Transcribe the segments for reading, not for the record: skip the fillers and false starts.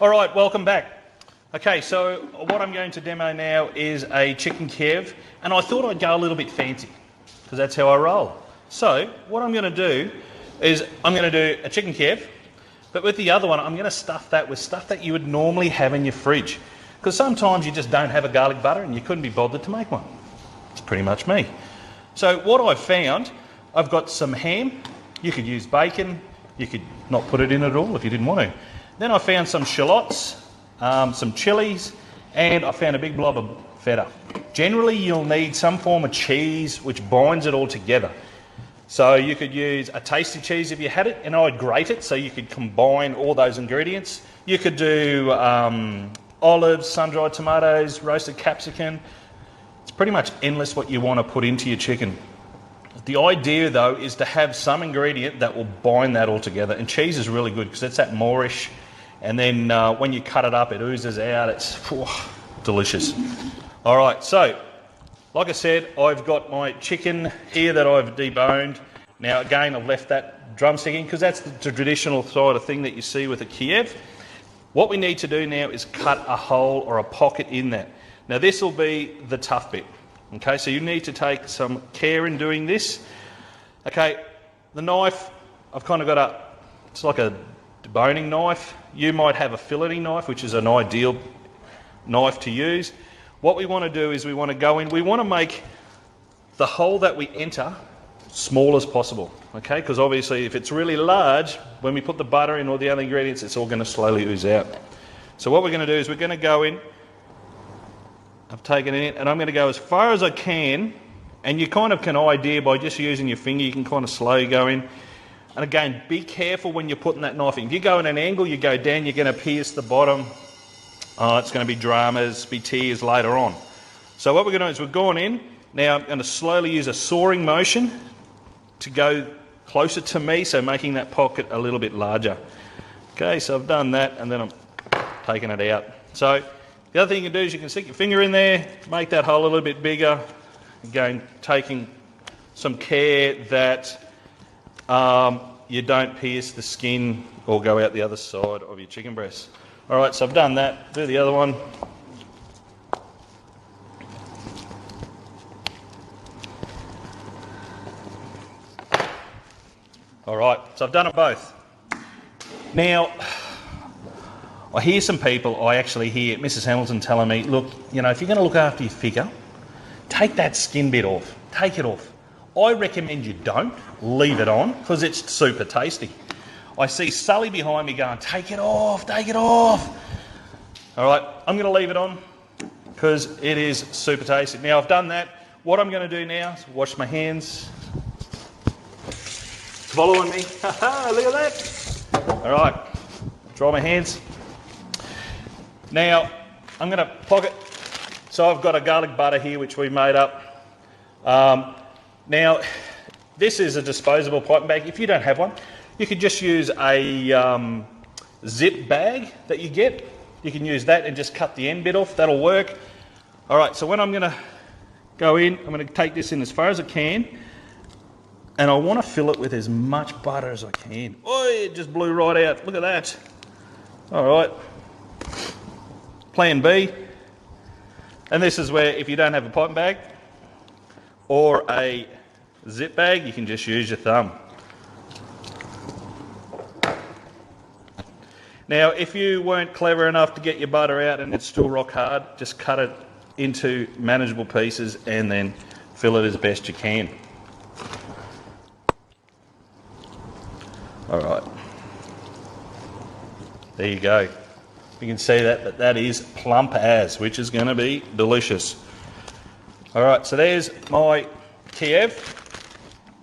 All right, welcome back. Okay, so what I'm going to demo now is a Chicken Kiev, and I thought I'd go a little bit fancy, because that's how I roll. So what I'm going to do is I'm going to do a Chicken Kiev, but with the other one, I'm going to stuff that with stuff that you would normally have in your fridge. Because sometimes you just don't have a garlic butter and you couldn't be bothered to make one. It's pretty much me. So what I've found, I've got some ham. You could use bacon. You could not put it in at all if you didn't want to. Then I found some shallots, some chilies, and I found a big blob of feta. Generally, you'll need some form of cheese which binds it all together. So you could use a tasty cheese if you had it, and I'd grate it so you could combine all those ingredients. You could do olives, sun-dried tomatoes, roasted capsicum. It's pretty much endless what you want to put into your chicken. The idea, though, is to have some ingredient that will bind that all together. And cheese is really good because it's that moorish. And then when you cut it up, it oozes out. It's delicious. All right, so like I said, I've got my chicken here that I've deboned. Now, again, I've left that drumstick in because that's the traditional sort of thing that you see with a Kiev. What we need to do now is cut a hole or a pocket in that. Now, this will be the tough bit. Okay, so you need to take some care in doing this. Okay, the knife, I've kind of got it's like a deboning knife. You might have a filleting knife, which is an ideal knife to use. What we want to do is we want to go in, we want to make the hole that we enter small as possible. Okay, because obviously if it's really large, when we put the butter in or the other ingredients, it's all going to slowly ooze out. So what we're going to do is we're going to go in. I've taken it in, and I'm going to go as far as I can, and you kind of can idea by just using your finger, you can kind of slowly go in. And again, be careful when you're putting that knife in. If you go in an angle, you go down, you're going to pierce the bottom. It's going to be dramas, be tears later on. So what we're going to do is we're going in. Now I'm going to slowly use a sawing motion to go closer to me, so making that pocket a little bit larger. Okay, so I've done that, and then I'm taking it out. So the other thing you can do is you can stick your finger in there, make that hole a little bit bigger. Again, taking some care that you don't pierce the skin or go out the other side of your chicken breast. All right, so I've done that. Do the other one. All right, so I've done them both. Now, I hear some people, I actually hear Mrs. Hamilton telling me, look, you know, if you're going to look after your figure, take that skin bit off. Take it off. I recommend you don't. Leave it on, because it's super tasty. I see Sully behind me going, take it off, take it off. All right, I'm going to leave it on, because it is super tasty. Now, I've done that. What I'm going to do now is wash my hands. Following me. Look at that. All right, dry my hands. Now, I'm going to pocket. So I've got a garlic butter here, which we made up. Now, this is a disposable piping bag. If you don't have one, you could just use a zip bag that you get. You can use that and just cut the end bit off. That'll work. All right, so when I'm going to go in, I'm going to take this in as far as I can. And I want to fill it with as much butter as I can. Oh, it just blew right out. Look at that. All right. Plan B. And this is where if you don't have a piping bag or a zip bag, you can just use your thumb. Now, if you weren't clever enough to get your butter out and it's still rock hard, just cut it into manageable pieces and then fill it as best you can. All right. There you go. You can see that, but that is plump as, which is going to be delicious. All right, so there's my Kiev.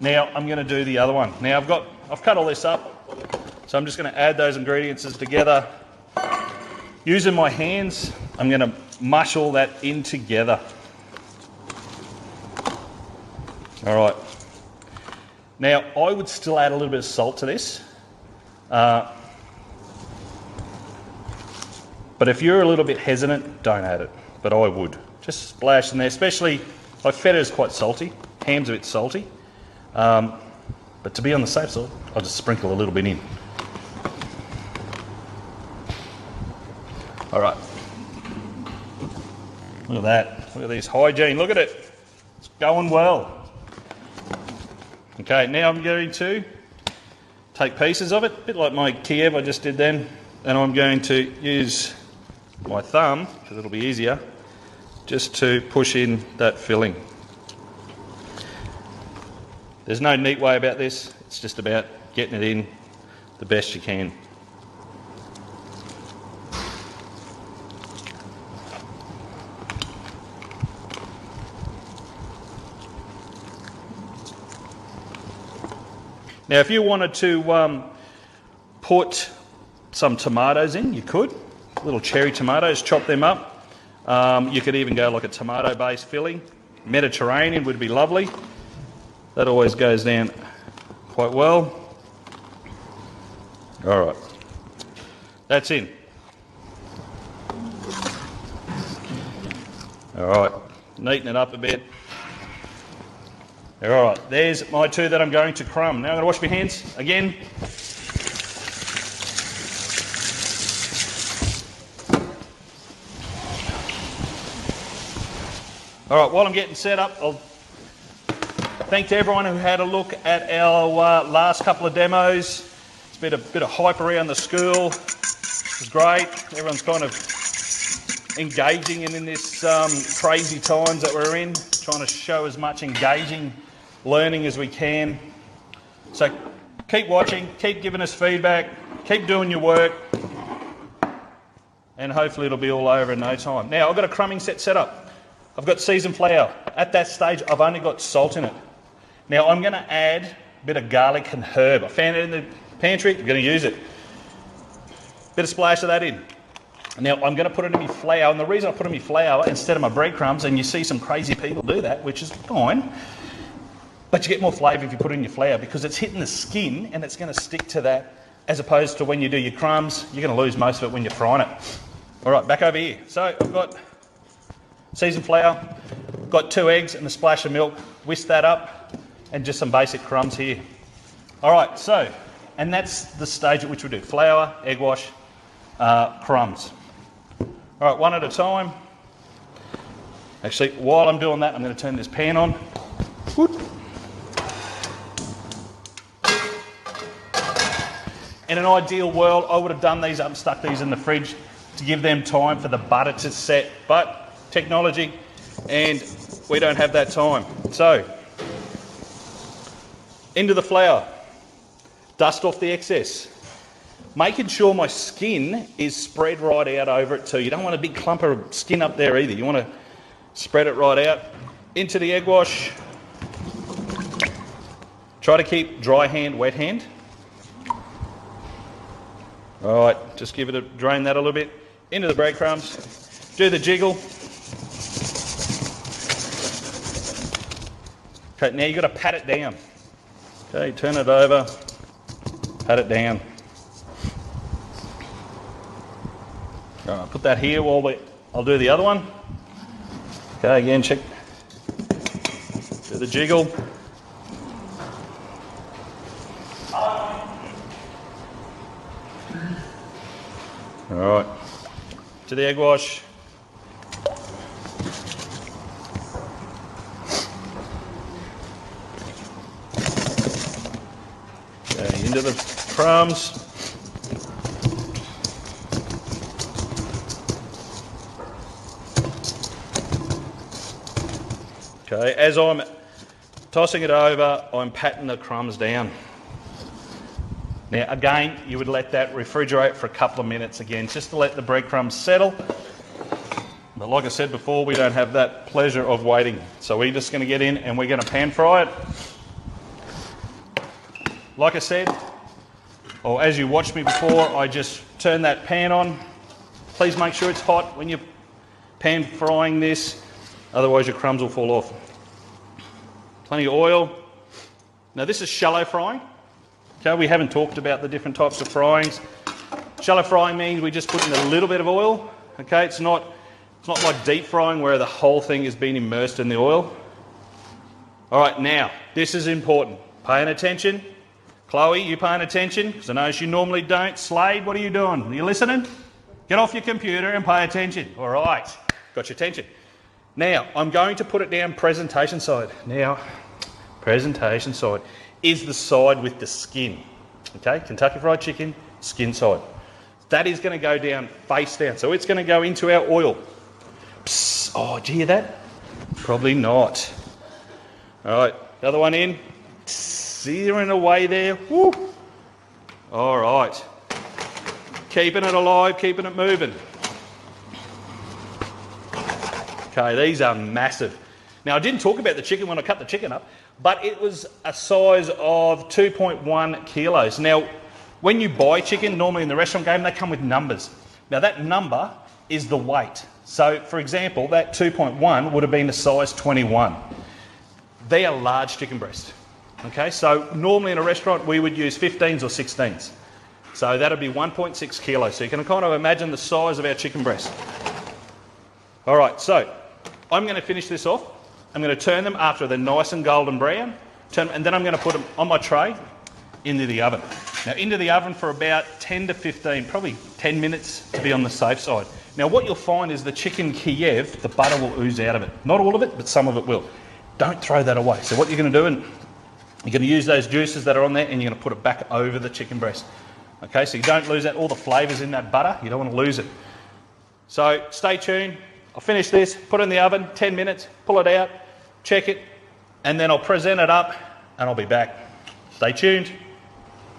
Now I'm going to do the other one. Now I've cut all this up, so I'm just going to add those ingredients together. Using my hands, I'm going to mush all that in together. All right. Now I would still add a little bit of salt to this. But if you're a little bit hesitant, don't add it. But I would. Just splash in there, especially, like feta is quite salty. Ham's a bit salty. But to be on the safe side, I'll just sprinkle a little bit in. All right. Look at that. Look at this hygiene. Look at it. It's going well. Okay, now I'm going to take pieces of it, a bit like my Kiev I just did then, and I'm going to use my thumb, because it'll be easier, just to push in that filling. There's no neat way about this, it's just about getting it in the best you can. Now, if you wanted to put some tomatoes in, you could. Little cherry tomatoes, chop them up. You could even go like a tomato-based filling. Mediterranean would be lovely. That always goes down quite well. All right, that's in. All right, neaten it up a bit. All right, there's my two that I'm going to crumb. Now I'm going to wash my hands again. All right, while I'm getting set up, I'll thank to everyone who had a look at our last couple of demos. It's been a bit of hype around the school. It was great. Everyone's kind of engaging in this crazy times that we're in, trying to show as much engaging learning as we can. So keep watching, keep giving us feedback, keep doing your work, and hopefully it'll be all over in no time. Now, I've got a crumbing set up. I've got seasoned flour. At that stage, I've only got salt in it. Now, I'm going to add a bit of garlic and herb. I found it in the pantry. I'm going to use it. Bit of splash of that in. Now, I'm going to put it in my flour, and the reason I put it in my flour instead of my breadcrumbs, and you see some crazy people do that, which is fine, but you get more flavour if you put it in your flour because it's hitting the skin and it's going to stick to that, as opposed to when you do your crumbs, you're going to lose most of it when you're frying it. All right, back over here. So I've got seasoned flour, got 2 eggs and a splash of milk, whisk that up, and just some basic crumbs here. All right, so, and that's the stage at which we do flour, egg wash, crumbs. All right, one at a time. Actually, while I'm doing that, I'm going to turn this pan on. In an ideal world, I would have done these up and stuck these in the fridge to give them time for the butter to set, but technology, and we don't have that time. So, into the flour, dust off the excess. Making sure my skin is spread right out over it too. You don't want a big clump of skin up there either. You want to spread it right out. Into the egg wash. Try to keep dry hand, wet hand. All right, just give it a drain that a little bit. Into the breadcrumbs. Do the jiggle. Okay, now you've got to pat it down. Okay, turn it over, pat it down. All right, put that here while I'll do the other one. Okay, again, check. Do the jiggle. All right, to the egg wash. Okay, into the crumbs. Okay, as I'm tossing it over, I'm patting the crumbs down. Now again, you would let that refrigerate for a couple of minutes again, just to let the breadcrumbs settle. But like I said before, we don't have that pleasure of waiting. So we're just going to get in and we're going to pan fry it. Like I said, or as you watched me before, I just turn that pan on. Please make sure it's hot when you're pan frying this, otherwise your crumbs will fall off. Plenty of oil. Now this is shallow frying. Okay, we haven't talked about the different types of fryings. Shallow frying means we just put in a little bit of oil. Okay, it's not like deep frying where the whole thing has been immersed in the oil. All right, now this is important. Paying attention. Chloe, you paying attention? Because I know you normally don't. Slade, what are you doing? Are you listening? Get off your computer and pay attention. All right, got your attention. Now, I'm going to put it down presentation side. Now, presentation side is the side with the skin. Okay, Kentucky Fried Chicken, skin side. That is going to go down face down. So it's going to go into our oil. Psst. Oh, do you hear that? Probably not. All right, the other one in. Searing away there. Woo. All right. Keeping it alive, keeping it moving. Okay, these are massive. Now, I didn't talk about the chicken when I cut the chicken up, but it was a size of 2.1 kilos. Now, when you buy chicken, normally in the restaurant game, they come with numbers. Now, that number is the weight. So, for example, that 2.1 would have been a size 21. They are large chicken breast. Okay, so normally in a restaurant, we would use 15s or 16s. So that'll be 1.6 kilos. So you can kind of imagine the size of our chicken breast. All right, so I'm going to finish this off. I'm going to turn them after they're nice and golden brown, and then I'm going to put them on my tray into the oven. Now, into the oven for about 10 to 15, probably 10 minutes to be on the safe side. Now, what you'll find is the Chicken Kiev, the butter will ooze out of it. Not all of it, but some of it will. Don't throw that away. So what you're going to do, and you're going to use those juices that are on there, and you're going to put it back over the chicken breast. Okay, so you don't lose out all the flavours in that butter. You don't want to lose it. So stay tuned. I'll finish this, put it in the oven, 10 minutes, pull it out, check it, and then I'll present it up, and I'll be back. Stay tuned.